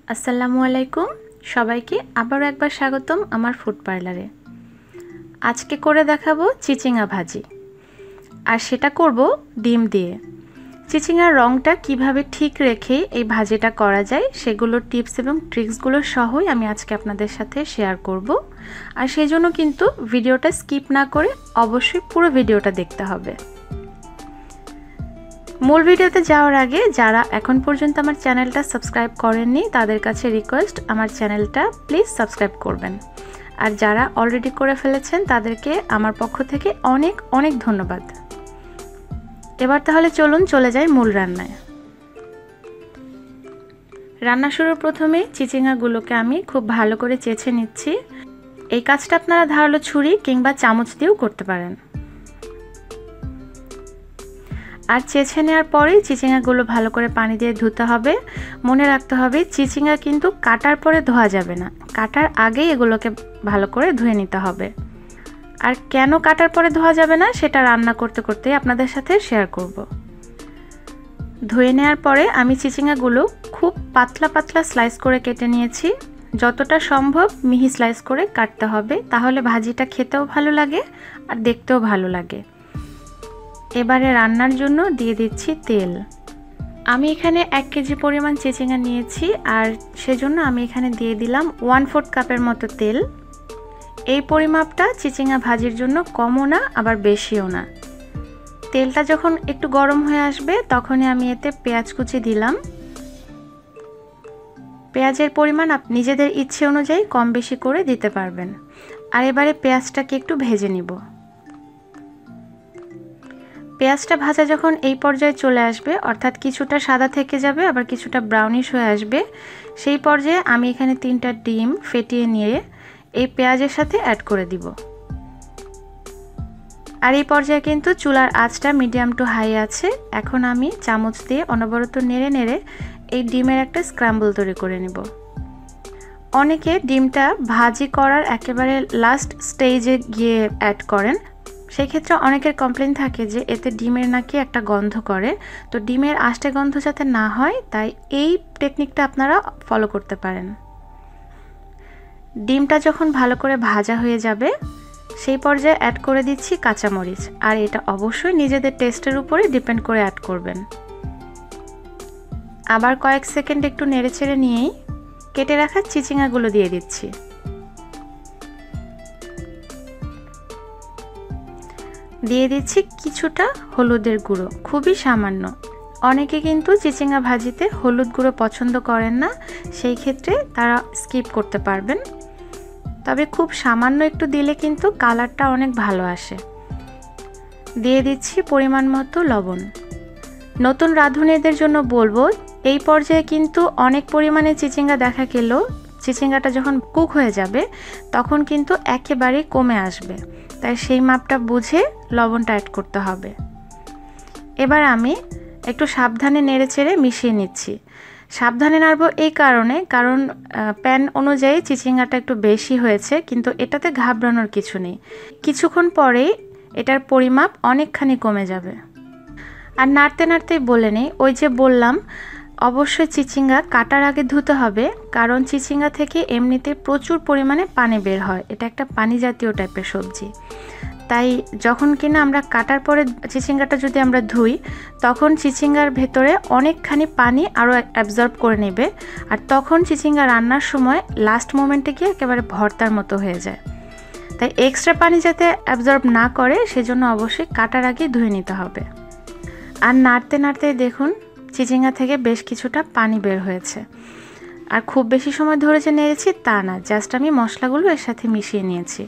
আসসালামু আলাইকুম সবাইকে আবারও একবার স্বাগতম আমার ফুড পার্লারে। আজকে করে দেখাবো চিচিঙ্গা ভাজি, আর সেটা করব ডিম দিয়ে। চিচিঙ্গার রঙটা কিভাবে ঠিক রেখে এই ভাজিটা করা যায় সেগুলোর টিপস এবং ট্রিক্সগুলো সহই আমি আজকে আপনাদের সাথে শেয়ার করব। আর সেই জন্য কিন্তু ভিডিওটা স্কিপ না করে অবশ্যই পুরো ভিডিওটা দেখতে হবে। মূল ভিডিওতে যাওয়ার আগে যারা এখন পর্যন্ত আমার চ্যানেলটা সাবস্ক্রাইব করেননি তাদের কাছে রিকোয়েস্ট, আমার চ্যানেলটা প্লিজ সাবস্ক্রাইব করবেন। আর যারা অলরেডি করে ফেলেছেন তাদেরকে আমার পক্ষ থেকে অনেক অনেক ধন্যবাদ। এবার তাহলে চলুন চলে যাই মূল রান্নায়। রান্না শুরুর প্রথমে চিচিঙ্গাগুলোকে আমি খুব ভালো করে চেঁচে নিচ্ছি। এই কাজটা আপনারা ধারালো ছুরি কিংবা চামচ দিয়েও করতে পারেন। আর চেঁচে নেওয়ার পরেই চিচিঙ্গাগুলো ভালো করে পানি দিয়ে ধুতে হবে। মনে রাখতে হবে চিচিঙ্গা কিন্তু কাটার পরে ধোয়া যাবে না, কাটার আগেই এগুলোকে ভালো করে ধুয়ে নিতে হবে। আর কেন কাটার পরে ধোয়া যাবে না সেটা রান্না করতে করতে আপনাদের সাথে শেয়ার করব। ধুয়ে নেওয়ার পরে আমি চিচিঙ্গাগুলো খুব পাতলা পাতলা স্লাইস করে কেটে নিয়েছি। যতটা সম্ভব মিহি স্লাইস করে কাটতে হবে, তাহলে ভাজিটা খেতেও ভালো লাগে আর দেখতেও ভালো লাগে। এবারে রান্নার জন্য দিয়ে দিচ্ছি তেল। আমি এখানে 1 কেজি পরিমাণ চিচিঙ্গা নিয়েছি, আর সেজন্য আমি এখানে দিয়ে দিলাম 1/4 কাপের মতো তেল। এই পরিমাপটা চিচিঙ্গা ভাজির জন্য কমও না আবার বেশিও না। তেলটা যখন একটু গরম হয়ে আসবে তখনই আমি এতে পেঁয়াজ কুচি দিলাম। পেঁয়াজের পরিমাণ আপনি নিজেদের ইচ্ছে অনুযায়ী কম বেশি করে দিতে পারবেন। আর এবারে পেঁয়াজটাকে একটু ভেজে নিব। পেঁয়াজটা ভাজা যখন এই পর্যায়ে চলে আসবে, অর্থাৎ কিছুটা সাদা থেকে যাবে আবার কিছুটা ব্রাউনিশ হয়ে আসবে, সেই পর্যায়ে আমি এখানে 3টা ডিম ফেটিয়ে নিয়ে এই পেঁয়াজের সাথে অ্যাড করে দিব। আর এই পর্যায়ে কিন্তু চুলার আঁচটা মিডিয়াম টু হাই আছে। এখন আমি চামচ দিয়ে অনবরত নেড়ে নেড়ে এই ডিমের একটা স্ক্র্যাম্বল তৈরি করে নেব। অনেকে ডিমটা ভাজি করার একেবারে লাস্ট স্টেজে গিয়ে অ্যাড করেন, সেক্ষেত্রে অনেকের কমপ্লেন থাকে যে এতে ডিমের নাকি একটা গন্ধ করে। তো ডিমের আষ্টে গন্ধ যাতে না হয় তাই এই টেকনিকটা আপনারা ফলো করতে পারেন। ডিমটা যখন ভালো করে ভাজা হয়ে যাবে সেই পর্যায়ে অ্যাড করে দিচ্ছি কাঁচামরিচ, আর এটা অবশ্যই নিজেদের টেস্টের উপরে ডিপেন্ড করে অ্যাড করবেন। আবার কয়েক সেকেন্ড একটু নেড়েচেড়ে নিয়েই কেটে রাখা চিচিঙ্গাগুলো দিয়ে দিচ্ছি। দিয়ে দিচ্ছি কিছুটা হলুদের গুঁড়ো, খুবই সামান্য। অনেকে কিন্তু চিচিঙ্গা ভাজিতে হলুদ গুঁড়ো পছন্দ করেন না, সেই ক্ষেত্রে তারা স্কিপ করতে পারবেন। তবে খুব সামান্য একটু দিলে কিন্তু কালারটা অনেক ভালো আসে। দিয়ে দিচ্ছি পরিমাণ মতো লবণ। নতুন রাঁধুনিদের জন্য বলবো, এই পর্যায়ে কিন্তু অনেক পরিমাণে চিচিঙ্গা দেখা গেলেও চিচিঙ্গাটা যখন কুক হয়ে যাবে তখন কিন্তু একেবারেই কমে আসবে, তাই সেই মাপটা বুঝে লবণটা অ্যাড করতে হবে। এবার আমি একটু সাবধানে নেড়েচেড়ে মিশিয়ে নিচ্ছি। সাবধানে নাড়ব এই কারণে, কারণ প্যান অনুযায়ী চিচিঙ্গাটা একটু বেশি হয়েছে, কিন্তু এটাতে ঘাবড়ানোর কিছু নেই। কিছুক্ষণ পরেই এটার পরিমাপ অনেকখানি কমে যাবে। আর নাড়তে নাড়তেই বলে নেই, ওই যে বললাম অবশ্যই চিচিঙ্গা কাটার আগে ধুতে হবে, কারণ চিচিঙ্গা থেকে এমনিতে প্রচুর পরিমাণে পানি বের হয়। এটা একটা পানি জাতীয় টাইপের সবজি, তাই যখন কিনা আমরা কাটার পরে চিচিঙ্গাটা যদি আমরা ধুই তখন চিচিঙ্গার ভেতরে অনেকখানি পানি আরও অ্যাবজর্ব করে নেবে, আর তখন চিচিঙ্গা রান্নার সময় লাস্ট মোমেন্টে গিয়ে একেবারে ভর্তার মতো হয়ে যায়। তাই এক্সট্রা পানি যাতে অ্যাবজর্ব না করে সেজন্য অবশ্যই কাটার আগে ধুয়ে নিতে হবে। আর নাড়তে নাড়তে দেখুন চিচিঙ্গা থেকে বেশ কিছুটা পানি বের হয়েছে। আর খুব বেশি সময় ধরে যে নেড়েছি তা না, জাস্ট আমি মশলাগুলো এর সাথে মিশিয়ে নিয়েছি।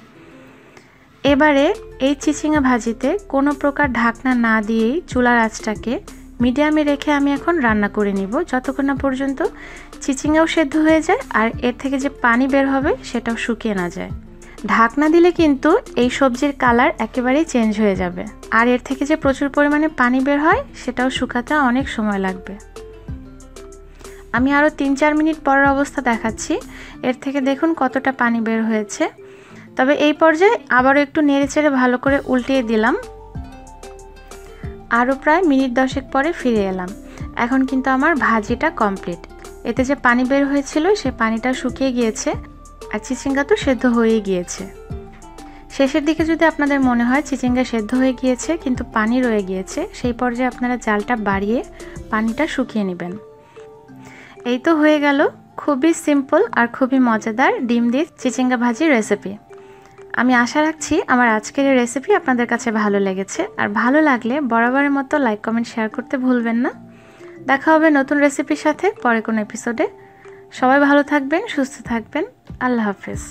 এবারে এই চিচিঙ্গা ভাজিতে কোনো প্রকার ঢাকনা না দিয়েই চুলার আঁচটাকে মিডিয়ামে রেখে আমি এখন রান্না করে নিব, যতক্ষণ না পর্যন্ত চিচিঙ্গাও সেদ্ধ হয়ে যায় আর এর থেকে যে পানি বের হবে সেটাও শুকিয়ে না যায়। ঢাকনা দিলে কিন্তু এই সবজির কালার একেবারেই চেঞ্জ হয়ে যাবে, আর এর থেকে যে প্রচুর পরিমাণে পানি বের হয় সেটাও শুকাতে অনেক সময় লাগবে। আমি আরও 3-4 মিনিট পরের অবস্থা দেখাচ্ছি। এর থেকে দেখুন কতটা পানি বের হয়েছে। তবে এই পর্যায়ে আবারও একটু নেড়েচেড়ে ভালো করে উল্টিয়ে দিলাম। আরও প্রায় মিনিট 10 পরে ফিরে এলাম। এখন কিন্তু আমার ভাজিটা কমপ্লিট। এতে যে পানি বের হয়েছিল সেই পানিটা শুকিয়ে গিয়েছে আর চিচিঙ্গা তো সেদ্ধ হয়ে গিয়েছে। শেষের দিকে যদি আপনাদের মনে হয় চিচিঙ্গা সেদ্ধ হয়ে গিয়েছে কিন্তু পানি রয়ে গিয়েছে, সেই পর্যায়ে আপনারা জালটা বাড়িয়ে পানিটা শুকিয়ে নেবেন। এই তো হয়ে গেল খুবই সিম্পল আর খুবই মজাদার ডিম দিয়ে চিচিঙ্গা ভাজির রেসিপি। আমি আশা রাখছি আমার আজকের এই রেসিপি আপনাদের কাছে ভালো লেগেছে, আর ভালো লাগলে বরাবরের মতো লাইক কমেন্ট শেয়ার করতে ভুলবেন না। দেখা হবে নতুন রেসিপির সাথে পরে কোনো এপিসোডে। সবাই ভালো থাকবেন, সুস্থ থাকবেন। আল্লাহ হাফেজ।